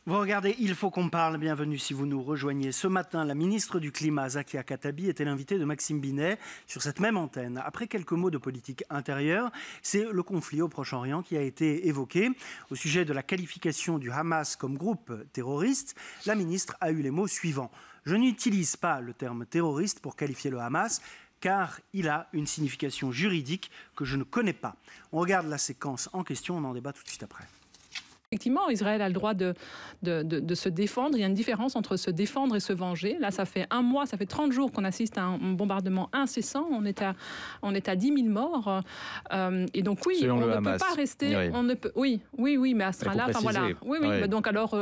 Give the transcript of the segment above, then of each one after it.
Vous regardez Il faut qu'on parle, bienvenue si vous nous rejoignez. Ce matin, la ministre du Climat, Zakia Khattabi, était l'invitée de Maxime Binet sur cette même antenne. Après quelques mots de politique intérieure, c'est le conflit au Proche-Orient qui a été évoqué. Au sujet de la qualification du Hamas comme groupe terroriste, la ministre a eu les mots suivants. « Je n'utilise pas le terme terroriste pour qualifier le Hamas, car il a une signification juridique que je ne connais pas. » On regarde la séquence en question, on en débat tout de suite après. Effectivement, Israël a le droit de se défendre. Il y a une différence entre se défendre et se venger. Là, ça fait un mois, ça fait 30 jours qu'on assiste à un bombardement incessant. On est à 10 000 morts. Et donc, oui, selon on ne Hamas. peut pas rester... Oui. On ne peut, oui, mais à ce train-là... Enfin, voilà. Oui. Mais donc, alors,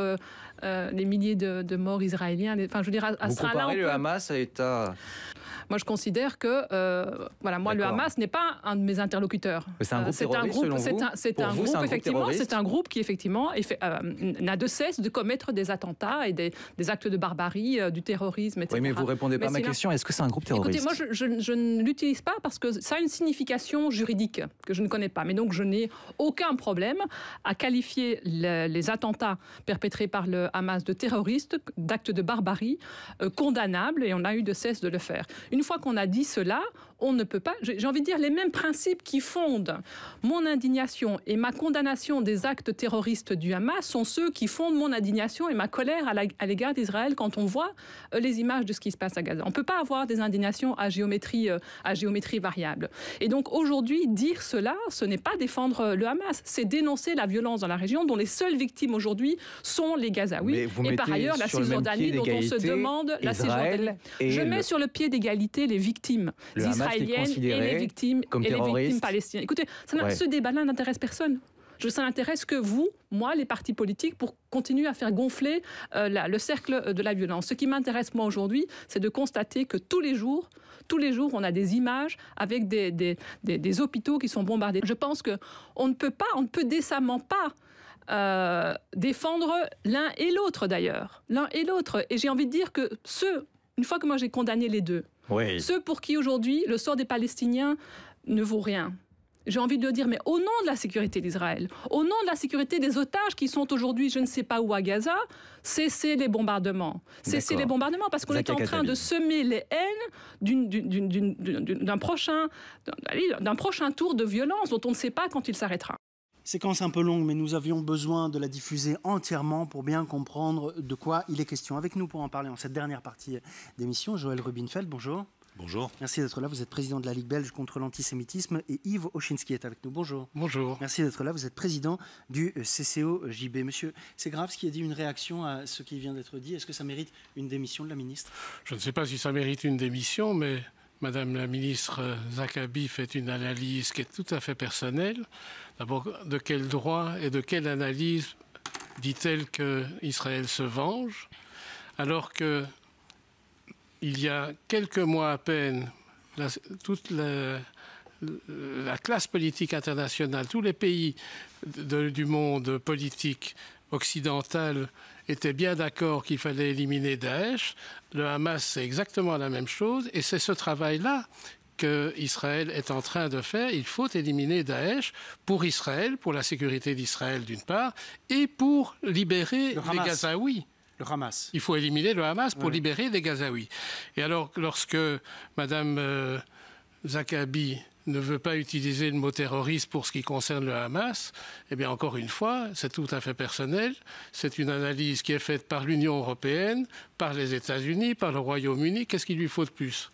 les milliers de morts israéliens... Enfin, je veux dire, à vous ce train-là... comparez le Hamas à État... Moi, je considère que, le Hamas n'est pas un de mes interlocuteurs. Mais c'est un groupe terroriste, selon vous ? C'est un groupe qui, effectivement, n'a de cesse de commettre des attentats et des actes de barbarie, du terrorisme, etc. Oui, mais vous ne répondez pas à ma question. Est-ce que c'est un groupe terroriste ? Écoutez, moi, je ne l'utilise pas parce que ça a une signification juridique que je ne connais pas. Mais donc, je n'ai aucun problème à qualifier les attentats perpétrés par le Hamas de terroristes, d'actes de barbarie, condamnables, et on a eu de cesse de le faire. Une fois qu'on a dit cela, on ne peut pas... J'ai envie de dire, les mêmes principes qui fondent mon indignation et ma condamnation des actes terroristes du Hamas sont ceux qui fondent mon indignation et ma colère à l'égard d'Israël quand on voit les images de ce qui se passe à Gaza. On ne peut pas avoir des indignations à géométrie variable. Et donc aujourd'hui, dire cela, ce n'est pas défendre le Hamas, c'est dénoncer la violence dans la région dont les seules victimes aujourd'hui sont les Gazaouis. Et par ailleurs, la Cisjordanie dont on se demande... Je mets sur le pied d'égalité les victimes israéliennes et les victimes palestiniennes. Écoutez, ce débat-là n'intéresse personne. Ça n'intéresse que vous, moi, les partis politiques, pour continuer à faire gonfler le cercle de la violence. Ce qui m'intéresse, moi, aujourd'hui, c'est de constater que tous les jours, on a des images avec des hôpitaux qui sont bombardés. Je pense qu'on ne peut décemment pas défendre l'un et l'autre, d'ailleurs. L'un et l'autre. Et j'ai envie de dire que une fois que moi j'ai condamné les deux, ceux pour qui aujourd'hui le sort des Palestiniens ne vaut rien, j'ai envie de le dire, mais au nom de la sécurité d'Israël, au nom de la sécurité des otages qui sont aujourd'hui, je ne sais pas où à Gaza, cessez les bombardements. Cessez les bombardements, parce qu'on est en train de semer les haines d'un prochain tour de violence dont on ne sait pas quand il s'arrêtera. Séquence un peu longue, mais nous avions besoin de la diffuser entièrement pour bien comprendre de quoi il est question. Avec nous pour en parler en cette dernière partie d'émission, Joël Rubinfeld, bonjour. Bonjour. Merci d'être là. Vous êtes président de la Ligue belge contre l'antisémitisme et Yves Oshinski est avec nous. Bonjour. Bonjour. Merci d'être là. Vous êtes président du CCO-JB. Monsieur, c'est grave ce qui a dit, une réaction à ce qui vient d'être dit. Est-ce que ça mérite une démission de la ministre ? Je ne sais pas si ça mérite une démission, mais Madame la ministre Khattabi fait une analyse qui est tout à fait personnelle. D'abord, de quel droit et de quelle analyse dit-elle qu'Israël se venge, alors que il y a quelques mois à peine, toute la classe politique internationale, tous les pays du monde politique occidental étaient bien d'accord qu'il fallait éliminer Daesh. Le Hamas, c'est exactement la même chose, et c'est ce travail-là qu'Israël est en train de faire. Il faut éliminer Daesh pour Israël, pour la sécurité d'Israël d'une part, et pour libérer les Gazaouis. Le Hamas. Il faut éliminer le Hamas pour libérer les Gazaouis. Et alors, lorsque Mme Khattabi ne veut pas utiliser le mot terroriste pour ce qui concerne le Hamas, eh bien, encore une fois, c'est tout à fait personnel. C'est une analyse qui est faite par l'Union européenne, par les États-Unis, par le Royaume-Uni. Qu'est-ce qu'il lui faut de plus ?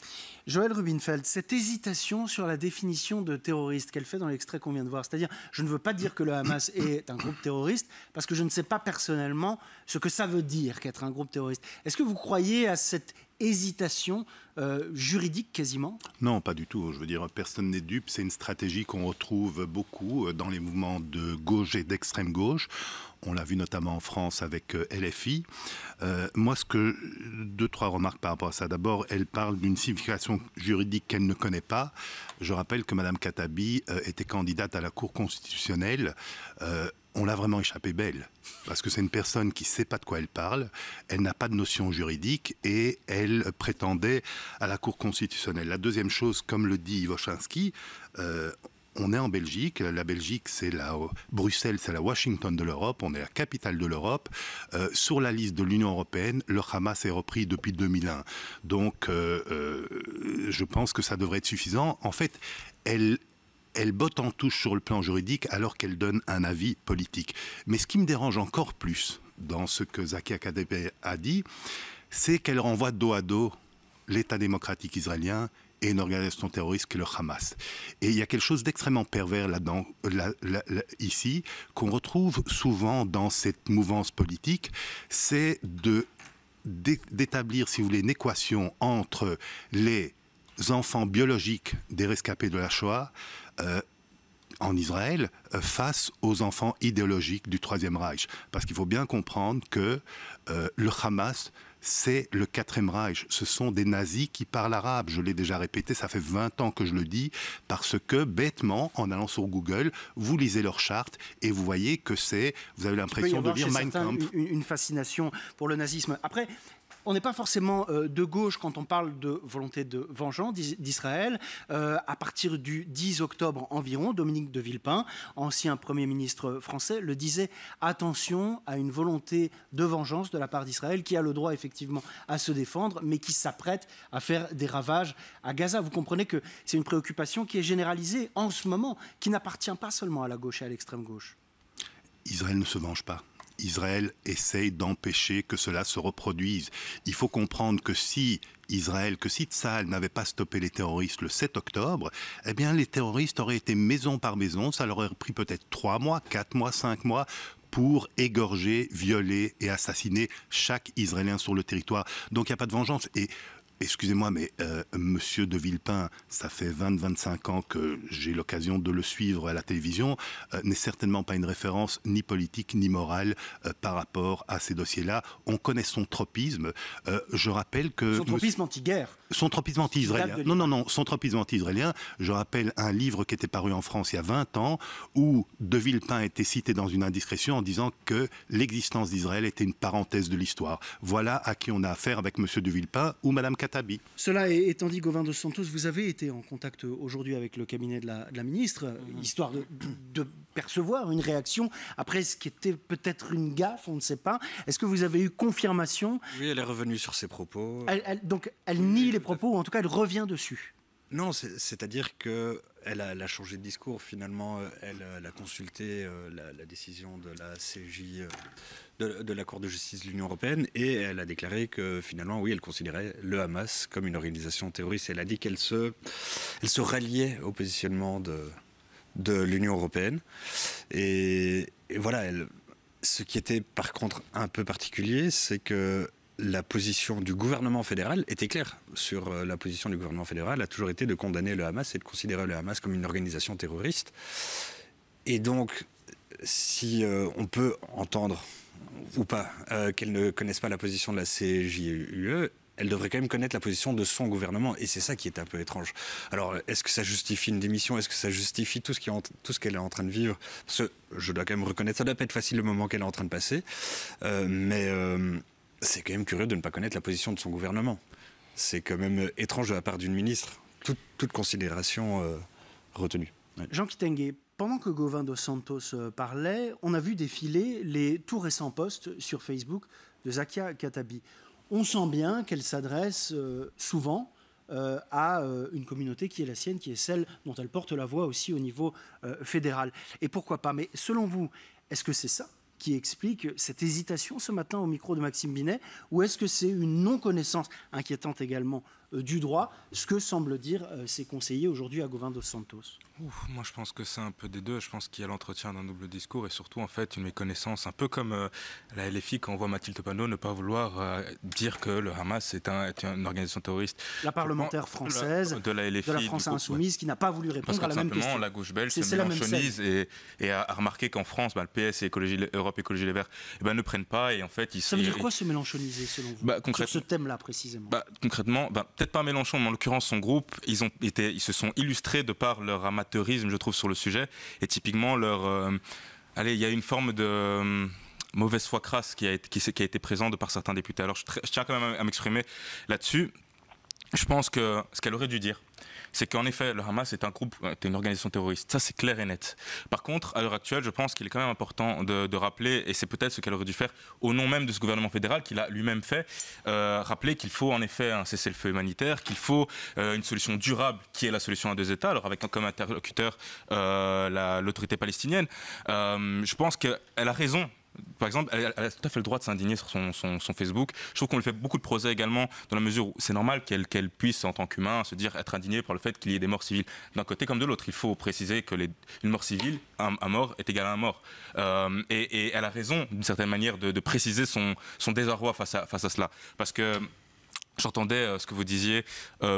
Joël Rubinfeld, cette hésitation sur la définition de terroriste qu'elle fait dans l'extrait qu'on vient de voir, c'est-à-dire, je ne veux pas dire que le Hamas est un groupe terroriste, parce que je ne sais pas personnellement ce que ça veut dire qu'être un groupe terroriste. Est-ce que vous croyez à cette hésitation juridique quasiment ? Non, pas du tout. Je veux dire, personne n'est dupe. C'est une stratégie qu'on retrouve beaucoup dans les mouvements de gauche et d'extrême gauche. On l'a vu notamment en France avec LFI. Moi, deux, trois remarques par rapport à ça. D'abord, elle parle d'une signification juridique qu'elle ne connaît pas. Je rappelle que Mme Khattabi était candidate à la Cour constitutionnelle. On l'a vraiment échappé belle, parce que c'est une personne qui ne sait pas de quoi elle parle, elle n'a pas de notion juridique et elle prétendait à la Cour constitutionnelle. La deuxième chose, comme le dit Ivo Oshinski, on est en Belgique. La Belgique, Bruxelles, c'est la Washington de l'Europe. On est la capitale de l'Europe. Sur la liste de l'Union européenne, le Hamas est repris depuis 2001. Donc, je pense que ça devrait être suffisant. En fait, elle botte en touche sur le plan juridique alors qu'elle donne un avis politique. Mais ce qui me dérange encore plus dans ce que Zakia Katabi a dit, c'est qu'elle renvoie dos à dos l'État démocratique israélien et une organisation terroriste qui est le Hamas. Et il y a quelque chose d'extrêmement pervers là-dedans, ici, qu'on retrouve souvent dans cette mouvance politique, c'est d'établir, si vous voulez, une équation entre les enfants biologiques des rescapés de la Shoah en Israël face aux enfants idéologiques du Troisième Reich. Parce qu'il faut bien comprendre que le Hamas, c'est le Quatrième Reich. Ce sont des nazis qui parlent arabe. Je l'ai déjà répété, ça fait 20 ans que je le dis, parce que bêtement, en allant sur Google, vous lisez leur charte et vous voyez que vous avez l'impression de lire Mein Kampf. Une fascination pour le nazisme. Après, on n'est pas forcément de gauche quand on parle de volonté de vengeance d'Israël. À partir du 10 octobre environ, Dominique de Villepin, ancien Premier ministre français, le disait, attention à une volonté de vengeance de la part d'Israël qui a le droit effectivement à se défendre, mais qui s'apprête à faire des ravages à Gaza. Vous comprenez que c'est une préoccupation qui est généralisée en ce moment, qui n'appartient pas seulement à la gauche et à l'extrême gauche. Israël ne se venge pas. Israël essaye d'empêcher que cela se reproduise. Il faut comprendre que si Tsahal n'avait pas stoppé les terroristes le 7 octobre, eh bien les terroristes auraient été maison par maison, ça leur aurait pris peut-être 3 mois, 4 mois, 5 mois pour égorger, violer et assassiner chaque Israélien sur le territoire. Donc il n'y a pas de vengeance. Et excusez-moi, mais Monsieur de Villepin, ça fait 20-25 ans que j'ai l'occasion de le suivre à la télévision, n'est certainement pas une référence ni politique ni morale par rapport à ces dossiers-là. On connaît son tropisme. Je rappelle que... Son tropisme anti-guerre. Son tropisme anti-israélien. Non, son tropisme anti-israélien. Je rappelle un livre qui était paru en France il y a 20 ans, où de Villepin était cité dans une indiscrétion en disant que l'existence d'Israël était une parenthèse de l'histoire. Voilà à qui on a affaire avec Monsieur de Villepin ou Madame Katabi. Cela étant dit, Gauvin dos Santos, vous avez été en contact aujourd'hui avec le cabinet de la ministre, histoire de percevoir une réaction après ce qui était peut-être une gaffe, on ne sait pas. Est-ce que vous avez eu confirmation? Oui, elle est revenue sur ses propos. Donc elle nie les propos, ou en tout cas elle revient dessus. Non, c'est-à-dire qu'elle a changé de discours. Finalement, elle a consulté la décision de la CJ, de la Cour de justice de l'Union européenne, et elle a déclaré que finalement, oui, elle considérait le Hamas comme une organisation terroriste. Elle a dit qu'elle se ralliait au positionnement de l'Union européenne. Et voilà, ce qui était par contre un peu particulier, c'est que la position du gouvernement fédéral était claire. Sur la position du gouvernement fédéral a toujours été de condamner le Hamas et de considérer le Hamas comme une organisation terroriste. Et donc, si on peut entendre ou pas qu'elle ne connaisse pas la position de la CJUE, elle devrait quand même connaître la position de son gouvernement. Et c'est ça qui est un peu étrange. Alors, est-ce que ça justifie une démission? Est-ce que ça justifie tout ce qu'elle est en train de vivre? Parce que je dois quand même reconnaître, ça doit pas être facile le moment qu'elle est en train de passer. Mais c'est quand même curieux de ne pas connaître la position de son gouvernement. C'est quand même étrange de la part d'une ministre. Toute considération retenue. Ouais. Jean Kitenge, pendant que Gauvin dos Santos parlait, on a vu défiler les tout récents posts sur Facebook de Zakia Katabi. On sent bien qu'elle s'adresse souvent à une communauté qui est la sienne, qui est celle dont elle porte la voix aussi au niveau fédéral. Et pourquoi pas? Mais selon vous, est-ce que c'est ça qui explique cette hésitation ce matin au micro de Maxime Binet, ou est-ce que c'est une non-connaissance inquiétante également du droit, ce que semblent dire ses conseillers aujourd'hui à Gauvin dos Santos? Moi je pense que c'est un peu des deux. Je pense qu'il y a l'entretien d'un double discours et surtout en fait une méconnaissance, un peu comme la LFI quand on voit Mathilde Panot ne pas vouloir dire que le Hamas est une organisation terroriste. La parlementaire française de la LFI, de la France insoumise, qui n'a pas voulu répondre à la même question. La gauche belge se mélenchonise et a remarqué qu'en France, le PS et Europe Écologie Les Verts ne prennent pas et en fait ça veut dire quoi se mélenchoniser selon vous sur ce thème-là précisément? Concrètement, peut-être pas Mélenchon, mais en l'occurrence son groupe, ils se sont illustrés de par leur amateurisme, je trouve, sur le sujet. Et typiquement, il y a une forme de mauvaise foi crasse qui a été présente de par certains députés. Alors je tiens quand même à m'exprimer là-dessus. je pense que ce qu'elle aurait dû dire, c'est qu'en effet, le Hamas est une organisation terroriste. Ça, c'est clair et net. Par contre, à l'heure actuelle, je pense qu'il est quand même important de rappeler, et c'est peut-être ce qu'elle aurait dû faire au nom même de ce gouvernement fédéral, qu'il a lui-même fait, rappeler qu'il faut en effet un cessez-le-feu humanitaire, qu'il faut une solution durable, qui est la solution à 2 États, alors avec comme interlocuteur l'autorité palestinienne. Je pense qu'elle a raison. Par exemple, elle a tout à fait le droit de s'indigner sur son Facebook. Je trouve qu'on lui fait beaucoup de procès également, dans la mesure où c'est normal qu'elle puisse, en tant qu'humain, se dire être indignée par le fait qu'il y ait des morts civiles. D'un côté comme de l'autre, il faut préciser que une mort civile, un mort, est égal à un mort. Et elle a raison, d'une certaine manière, de préciser son désarroi face à cela. Parce que j'entendais ce que vous disiez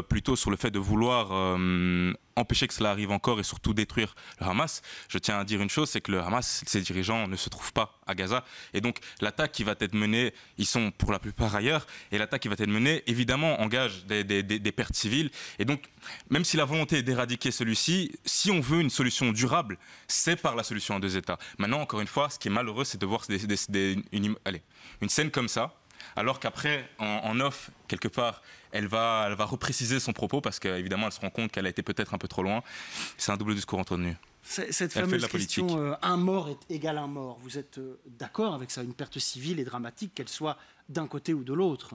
plutôt sur le fait de vouloir empêcher que cela arrive encore et surtout détruire le Hamas. Je tiens à dire une chose, c'est que le Hamas, ses dirigeants ne se trouvent pas à Gaza. Et donc l'attaque qui va être menée, ils sont pour la plupart ailleurs, et l'attaque qui va être menée, évidemment, engage des pertes civiles. Et donc, même si la volonté est d'éradiquer celui-ci, si on veut une solution durable, c'est par la solution à 2 États. Maintenant, encore une fois, ce qui est malheureux, c'est de voir une scène comme ça, alors qu'après, en off, quelque part, elle va repréciser son propos parce qu'évidemment, elle se rend compte qu'elle a été peut-être un peu trop loin. C'est un double discours entretenu. Cette fameuse question, un mort est égal à un mort. Vous êtes d'accord avec ça? Une perte civile est dramatique, qu'elle soit d'un côté ou de l'autre.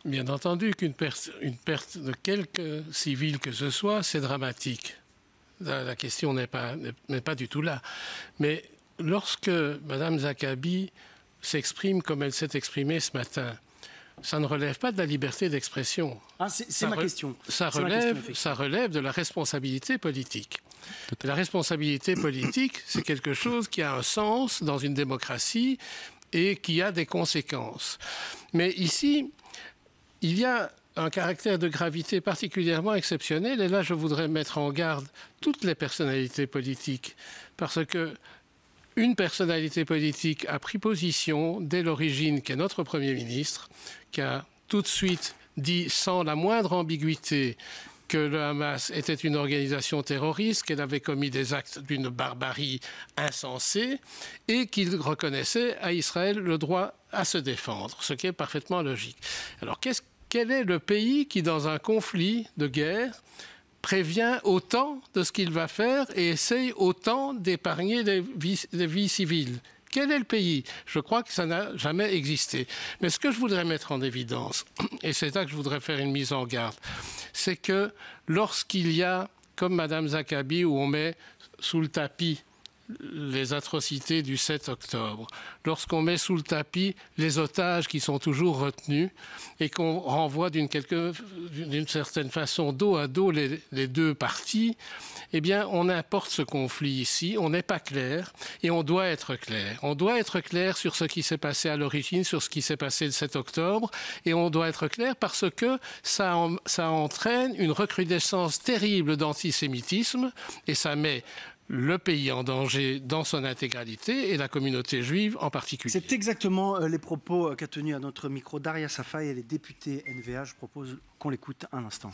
Bien entendu qu'une perte de quelque civil que ce soit, c'est dramatique. La question n'est pas du tout là. Mais lorsque Mme Zakabi s'exprime comme elle s'est exprimée ce matin, ça ne relève pas de la liberté d'expression. Ah, c'est ma question. Ça relève de la responsabilité politique. La responsabilité politique, c'est quelque chose qui a un sens dans une démocratie et qui a des conséquences. Mais ici, il y a un caractère de gravité particulièrement exceptionnel, et là, je voudrais mettre en garde toutes les personnalités politiques, parce que une personnalité politique a pris position dès l'origine, qui est notre Premier ministre, qui a tout de suite dit sans la moindre ambiguïté que le Hamas était une organisation terroriste, qu'elle avait commis des actes d'une barbarie insensée et qu'il reconnaissait à Israël le droit à se défendre, ce qui est parfaitement logique. Alors quel est le pays qui, dans un conflit de guerre, prévient autant de ce qu'il va faire et essaye autant d'épargner des vies civiles? Quel est le pays? Je crois que ça n'a jamais existé. Mais ce que je voudrais mettre en évidence, et c'est là que je voudrais faire une mise en garde, c'est que lorsqu'il y a, comme Mme Zakabi, où on met sous le tapis les atrocités du 7 octobre, lorsqu'on met sous le tapis les otages qui sont toujours retenus et qu'on renvoie d'une certaine façon dos à dos les deux parties, eh bien, on importe ce conflit ici, on n'est pas clair et on doit être clair. On doit être clair sur ce qui s'est passé à l'origine, sur ce qui s'est passé le 7 octobre, et on doit être clair parce que ça entraîne une recrudescence terrible d'antisémitisme et ça met le pays en danger dans son intégralité et la communauté juive en particulier. C'est exactement les propos qu'a tenus à notre micro Daria Safai, elle est députée NVA. Je propose qu'on l'écoute un instant.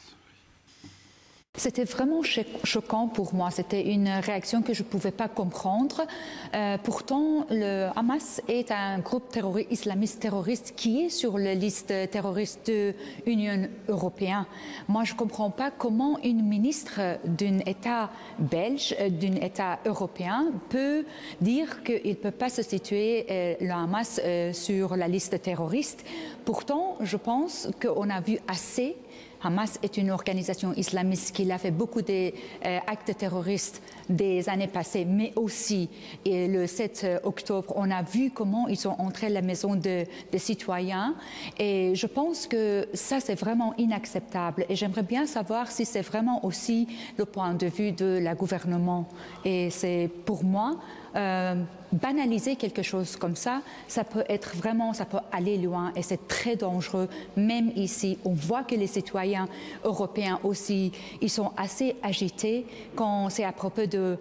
C'était vraiment choquant pour moi. C'était une réaction que je ne pouvais pas comprendre. Pourtant, le Hamas est un groupe islamiste terroriste qui est sur la liste terroriste de l'Union européenne. Moi, je ne comprends pas comment une ministre d'un État belge, d'un État européen, peut dire qu'il ne peut pas se situer, le Hamas, sur la liste terroriste. Pourtant, je pense qu'on a vu assez. Hamas est une organisation islamiste qui a fait beaucoup d'actes terroristes des années passées, mais aussi le 7 octobre, on a vu comment ils sont entrés à la maison des citoyens. Et je pense que ça, c'est vraiment inacceptable. Et j'aimerais bien savoir si c'est vraiment aussi le point de vue de la gouvernement. Et c'est pour moi... banaliser quelque chose comme ça, ça peut aller loin et c'est très dangereux. Même ici, on voit que les citoyens européens aussi, ils sont assez agités quand c'est à propos de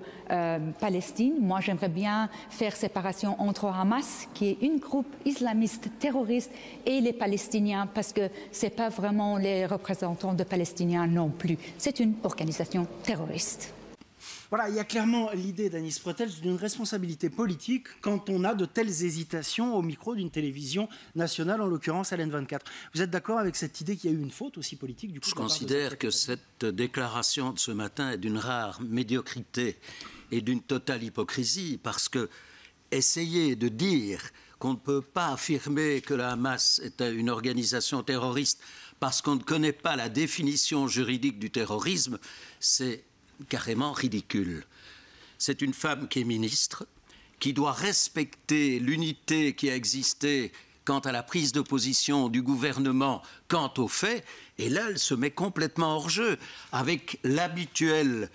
Palestine. Moi, j'aimerais bien faire séparation entre Hamas, qui est un groupe islamiste terroriste, et les Palestiniens, parce que c'est pas vraiment les représentants de Palestiniens non plus. C'est une organisation terroriste. Voilà, il y a clairement l'idée d'Anis Pretel d'une responsabilité politique quand on a de telles hésitations au micro d'une télévision nationale, en l'occurrence LN24. Vous êtes d'accord avec cette idée qu'il y a eu une faute aussi politique du coup? Je considère que cette déclaration de ce matin est d'une rare médiocrité et d'une totale hypocrisie, parce que essayer de dire qu'on ne peut pas affirmer que le Hamas est une organisation terroriste parce qu'on ne connaît pas la définition juridique du terrorisme, c'est carrément ridicule. C'est une femme qui est ministre, qui doit respecter l'unité qui a existé quant à la prise de position du gouvernement quant aux faits, et là, elle se met complètement hors jeu, avec l'habituel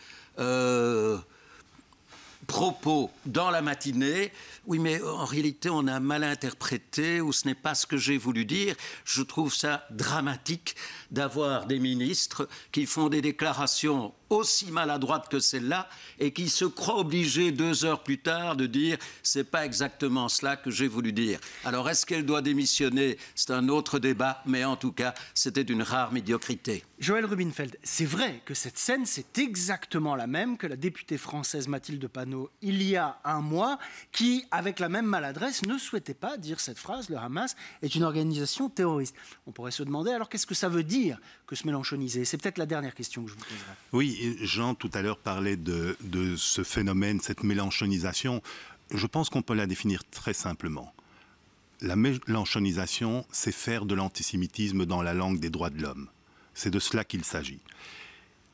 propos dans la matinée. Oui, mais en réalité, on a mal interprété ou ce n'est pas ce que j'ai voulu dire. Je trouve ça dramatique d'avoir des ministres qui font des déclarations aussi maladroites que celle-là et qui se croient obligés 2 heures plus tard de dire « c'est pas exactement cela que j'ai voulu dire ». Alors, est-ce qu'elle doit démissionner? C'est un autre débat, mais en tout cas, c'était d'une rare médiocrité. Joël Rubinfeld, c'est vrai que cette scène, c'est exactement la même que la députée française Mathilde Panot il y a un mois, qui, avec la même maladresse, ne souhaitait pas dire cette phrase « le Hamas est une organisation terroriste ». On pourrait se demander alors qu'est-ce que ça veut dire que se mélanchoniser? C'est peut-être la dernière question que je vous poserai. Oui, Jean tout à l'heure parlait de ce phénomène, cette mélanchonisation. Je pense qu'on peut la définir très simplement. La mélanchonisation, c'est faire de l'antisémitisme dans la langue des droits de l'homme. C'est de cela qu'il s'agit.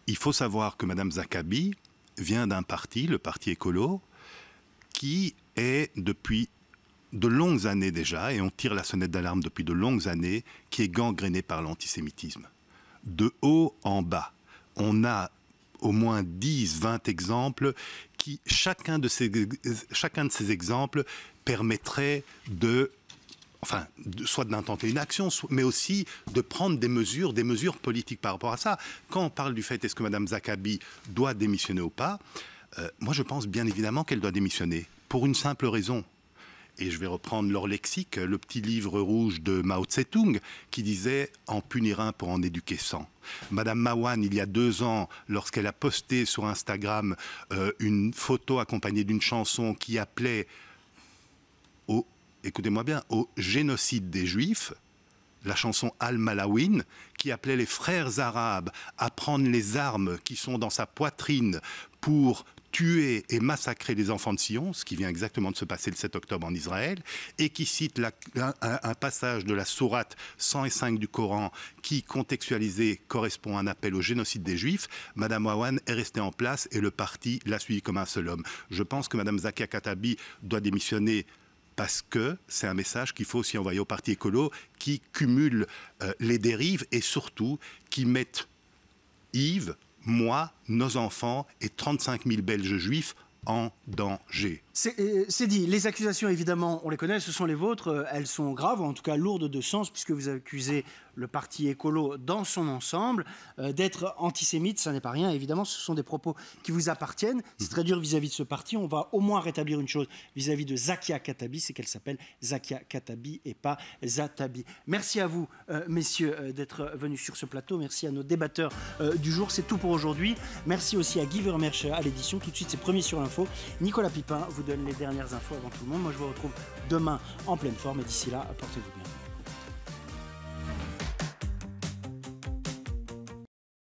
Il faut savoir que Mme Zakabi vient d'un parti, le Parti écolo, qui est depuis de longues années déjà, et on tire la sonnette d'alarme depuis de longues années, qui est gangréné par l'antisémitisme. De haut en bas, on a au moins 10, 20 exemples qui, chacun de ces exemples permettrait soit d'intenter une action, mais aussi de prendre des mesures politiques par rapport à ça. Quand on parle du fait est-ce que Mme Zakabi doit démissionner ou pas, moi je pense bien évidemment qu'elle doit démissionner, pour une simple raison. Et je vais reprendre leur lexique, le petit livre rouge de Mao Tse-tung, qui disait « En punir un pour en éduquer 100 ». Madame Mawan, il y a 2 ans, lorsqu'elle a posté sur Instagram une photo accompagnée d'une chanson qui appelait écoutez-moi bien, au génocide des Juifs, la chanson Al-Malawin, qui appelait les frères arabes à prendre les armes qui sont dans sa poitrine pour tuer et massacrer les enfants de Sion, ce qui vient exactement de se passer le 7 octobre en Israël, et qui cite un passage de la sourate 105 du Coran qui, contextualisé, correspond à un appel au génocide des Juifs. Madame Mawan est restée en place et le parti l'a suivi comme un seul homme. Je pense que Madame Zakia Khattabi doit démissionner parce que c'est un message qu'il faut aussi envoyer au Parti écolo qui cumule les dérives et surtout qui mettent Yves, moi, nos enfants et 35 000 Belges juifs en danger. C'est dit. Les accusations, évidemment, on les connaît, ce sont les vôtres. Elles sont graves, ou en tout cas lourdes de sens, puisque vous accusez le parti écolo dans son ensemble d'être antisémite. Ça n'est pas rien, évidemment, ce sont des propos qui vous appartiennent. C'est très dur vis-à-vis de ce parti. On va au moins rétablir une chose vis-à-vis de Zakia Khattabi, c'est qu'elle s'appelle Zakia Khattabi et pas Zatabi. Merci à vous, messieurs, d'être venus sur ce plateau. Merci à nos débatteurs du jour. C'est tout pour aujourd'hui. Merci aussi à Guy Vermersch à l'édition. Tout de suite, c'est Premier sur l'info. Nicolas Pipin vous donne les dernières infos avant tout le monde. Moi, je vous retrouve demain en pleine forme. Et d'ici là, portez-vous bien.